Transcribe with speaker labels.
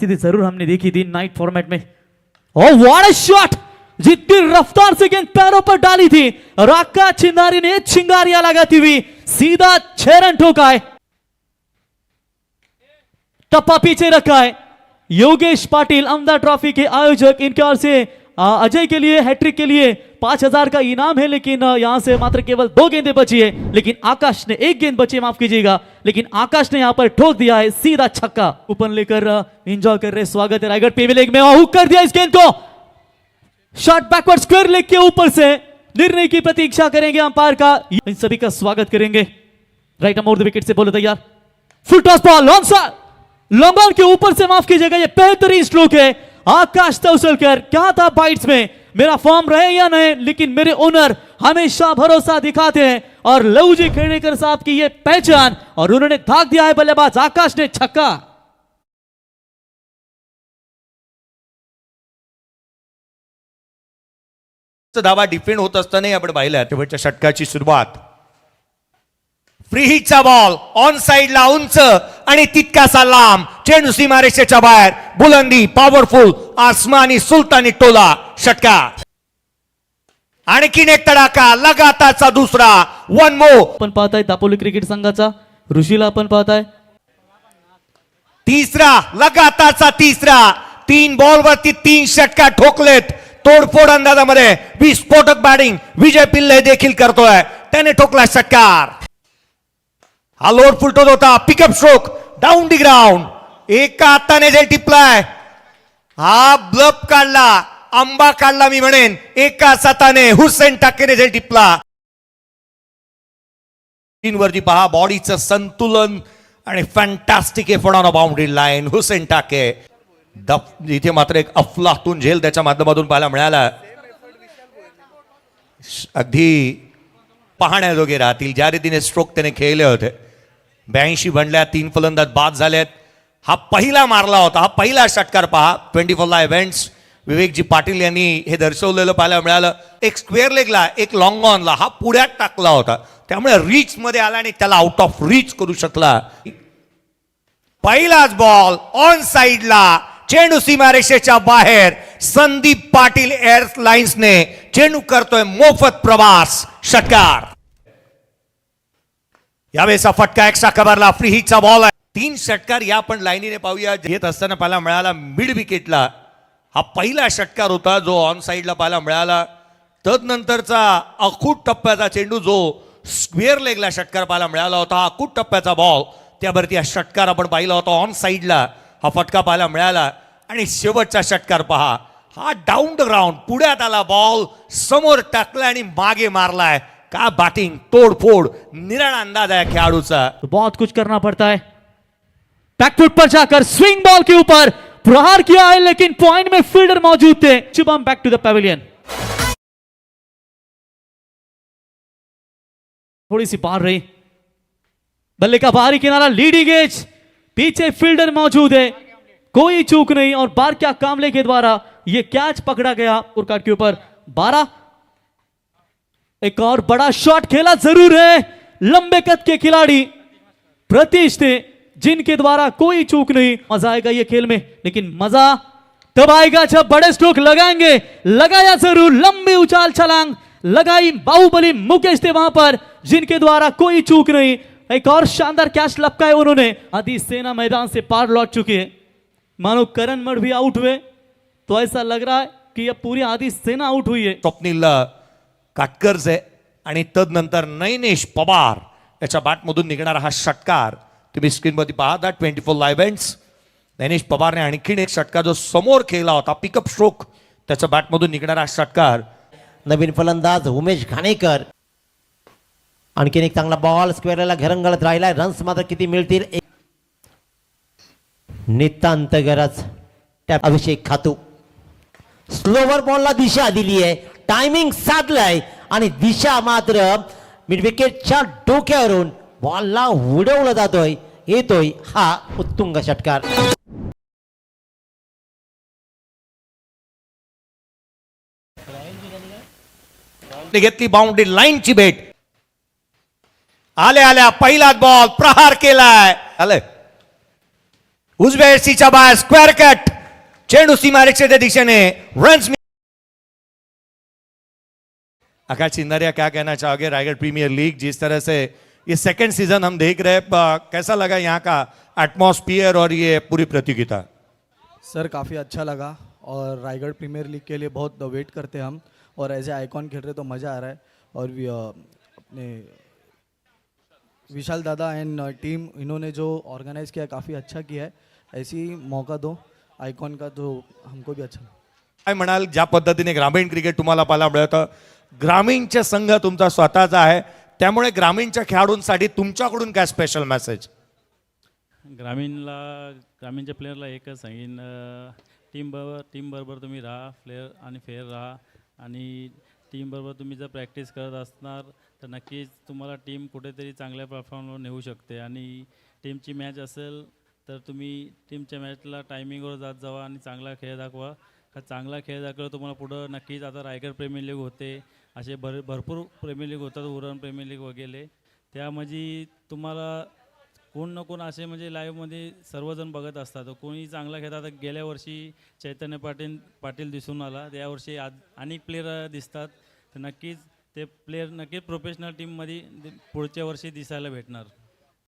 Speaker 1: स्थिति जरूर हमने देखी थी नाइट फॉर्मेट में। ओह व्हाट अ शॉट, जितनी रफ्तार से गेंद पैरों पर डाली थी राका चिंगारी ने चिंगारियां लगाती हुई सीधा 6 रन ठोका है। टप्पा पीछे रखा है। योगेश पाटिल अमदा ट्रॉफी के आयोजक, इनके ओर से अजय के लिए हैट्रिक के लिए 5000 का इनाम है, लेकिन यहां से मात्र केवल 2 गेंदें बची है, लेकिन आकाश ने 1 गेंद बची, माफ कीजिएगा, लेकिन आकाश ने यहां पर ठोक दिया है सीधा छक्का। ओपन लेकर एंजॉय कर रहे, स्वागत है रायगढ़ पीवी लेग में, हुक कर दिया इस गेंद को, शॉट बैकवर्ड स्क्वायर लेग के ऊपर से। निर्णय की प्रतीक्षा करेंगे अंपायर का, इन सभी का स्वागत करेंगे। राइट अमोर द विकेट से बोले तैयार, full toss ball long shot, long on के ऊपर से, माफ कीजिएगा, ये बेहतरीन स्ट्रोक है आकाश तौसलकर। क्या था बाइट्स में, मेरा फॉर्म रहे या नहीं, लेकिन मेरे ओनर हमेशा भरोसा दिखाते हैं और लवजी खेड़ेकर साहब की ये पहचान, और उन्होंने धाक दिया है बल्लेबाज आकाश ने छक्का।
Speaker 2: धावा डिफेंड होत असताना आपण पाहिलं शेवटच्या षटकाची सुरुवात। फ्री हिटचा बॉल ऑन साइडला उंच आणि तितकासा लांब, चेंडू सीमारेषेच्या बाहेर, बुलंदी पॉवरफुल आसमानी सुलतानी टोला, षटकार। आणखीन एक तडाखा, लगातारचा दुसरा, वन मोर।
Speaker 1: आपण पाहताय दापोली क्रिकेट संघाचा ऋषीला आपण पाहताय,
Speaker 2: तिसरा, लगातारचा तिसरा, 3 बॉल वरती 3 षटकार ठोकलेत। तोडफोड अंदाजामध्ये विस्फोटक बॅटिंग विजय पिल्ले देखील करतोय, त्याने ठोकला षटकार। हा लोअर फुलटोत होता, pickup stroke down the ground, एका हाताने जे टिपलाय, हा ब्लफ काढला, आंबा काढला मी म्हणेन, एका हाताने हुसेन टाकेने जे टिपला। तीन वरती पहा बॉडीचं संतुलन आणि fantastic effort on a boundary line, Hussain टाके। इथे मात्र एक अफलातून झेल त्याच्या माध्यमातून पाहायला मिळाला, अगदी पाहण्याजोगे राहतील ज्या रीतीने स्ट्रोक त्याने खेळले होते। 82 बनल्या, 3 फलंदाज बाद झालेत। हा पहिला मारला होता, हा पहिला षटकार पहा 24 ला इव्हेंट्स विवेकजी पाटील यांनी हे दर्शवलेलं पाहायला मिळालं। एक स्क्वेअर लेगला, एक लॉंग ऑनला, हा पुढ्यात टाकला होता, त्यामुळे रीच मध्ये आला आणि त्याला आउट ऑफ रीच करू शकला। पहिलाच बॉल ऑन साइडला, चेंडू सीमारेषेच्या बाहेर, संदीप पाटील एअरलाइन्सने चेंडू करतोय मोफत प्रवास, षटकार। यावेळेचा फटका एक्स्ट्रा कव्हरला, फ्री हिटचा बॉल आहे। 3 षटकार या पण लाईनीने पाहूया, घेत असताना पाहायला मिळाला मिड विकेटला, हा पहिला षटकार होता जो ऑन साइडला पाहायला मिळाला। तदनंतरचा अखूट टप्प्याचा चेंडू जो स्क्वेअर लेगला षटकार पाहायला मिळाला होता, हा अखूट टप्प्याचा बॉल, त्यावरती हा षटकार आपण पाहिला होता ऑन साइडला, हा फटका पाहायला मिळाला। आणि शेवटचा षटकार पहा, हा डाऊन द ग्राउंड, पुढ्यात आला बॉल, समोर टाकला आणि मागे मारलाय। का बॅटिंग, तोडफोड, निराळा अंदाज है खिलाड़ूचा।
Speaker 1: तो बहुत कुछ करना पड़ता है, बैकफुट पर जाकर स्विंग बॉल के ऊपर प्रहार किया है, लेकिन पॉइंट में फील्डर मौजूद थे। Shubham back to the pavilion, थोड़ी सी बाहर रही, बल्ले का बाहरी किनारा, लीडिंग एज, पीछे फील्डर मौजूद है, कोई चूक नहीं, और बारक्या कामले के द्वारा यह कैच पकड़ा गया और कार्ड के ऊपर 12। एक और बड़ा शॉट खेला जरूर है, लंबे कद के खिलाड़ी प्रतीश थे, जिनके द्वारा कोई चूक नहीं। मजा आएगा ये खेल में, लेकिन मजा तब आएगा जब बड़े स्ट्रोक लगाएंगे। लगाया जरूर, लंबी उछाल छलांग लगाई, बाहुबली मुकेश थे वहां पर, जिनके द्वारा कोई चूक नहीं। एक और शानदार कैच लपकाए उन्होंने। आदि सेना मैदान से पार लौट चुकी है, मानो करण मठ भी आउट हुए तो ऐसा लग रहा है कि यह पूरी आदि सेना आउट हुई है।
Speaker 2: स्वप्नील काटकरचे आणि तदनंतर नैनेश पवार याच्या बॅटमधून निघणारा हा षटकार तुम्ही स्क्रीनवरती पाहता 24 लाईव्ह इव्हेंट्स। नैनेश पवारने आणखीन एक षटकार जो समोर खेळला होता, पिकअप स्ट्रोक, त्याच्या बॅटमधून निघणारा षटकार।
Speaker 3: नवीन फलंदाज उमेश घाणेकर, आणखीन एक चांगला बॉल स्क्वेअरला घरंगळत राहिलाय। रन्स मात्र किती मिळतील, नितांत गरज। टॅप अभिषेक खातू, स्लोवर बॉलला दिशा दिली आहे, टायमिंग साधलाय आणि दिशा मात्र मिड विकेटच्या डोक्यावरून बॉलला उडवला जातोय, येतोय हा उत्तुंग षटकार।
Speaker 2: घेतली बाउंड्री लाईनची भेट, आल्या आल्या पहिलाच बॉल प्रहार केलाय, आले उजव्या एसीच्या बाहेर स्क्वेअर कट, चेंडू सीमारेषेच्या दिशेने रन्स। आकाश चिंदारिया, क्या कहना चाहोगे रायगढ़ प्रीमियर लीग जिस तरह से ये सेकंड सीजन हम देख रहे हैं, कैसा लगा यहाँ का एटमॉस्फियर और ये पूरी प्रतियोगिता?
Speaker 4: सर काफ़ी अच्छा लगा और रायगढ़ प्रीमियर लीग के लिए बहुत वेट करते हैं हम, और एज ए आइकॉन खेल रहे तो मज़ा आ रहा है। और अपने विशाल दादा एंड टीम इन्होंने जो ऑर्गेनाइज किया काफ़ी अच्छा किया है। ऐसे ही मौका दो आइकॉन का तो हमको भी अच्छा।
Speaker 2: काय म्हणाल, ज्या पद्धतीने ग्रामीण क्रिकेट तुम्हाला पाहायला मिळतं, ग्रामीणचे संघ तुमचा स्वतःचा आहे, त्यामुळे ग्रामीणच्या खेळाडूंसाठी तुमच्याकडून काय स्पेशल मेसेज?
Speaker 5: ग्रामीणच्या प्लेयरला एकच सांगेन, टीमबरोबर तुम्ही राहा, प्लेयर आणि फेअर राहा, आणि टीमबरोबर तुम्ही जर प्रॅक्टिस करत असणार तर नक्कीच तुम्हाला टीम कुठेतरी चांगल्या प्लॅटफॉर्मवर नेऊ शकते। आणि टीमची मॅच असेल तर तुम्ही टीमच्या मॅचला टायमिंगवर जात जावा आणि चांगला खेळ दाखवा। का चांगला खेळ दाखवला तुम्हाला पुढं नक्कीच, आता रायगड प्रीमियर लीग होते, असे भरपूर प्रीमियर लीग होतात, उरण प्रीमियर लीग वगैरे, त्यामध्ये तुम्हाला कोण ना कोण असे म्हणजे लाईव्हमध्ये सर्वजण बघत असतात। कोणी चांगला खेळतात, गेल्या वर्षी चैतन्य पाटील दिसून आला, यावर्षी अनेक प्लेयर दिसतात, तर नक्कीच ते प्लेयर नक्कीच प्रोफेशनल टीममध्ये पुढच्या वर्षी दिसायला भेटणार।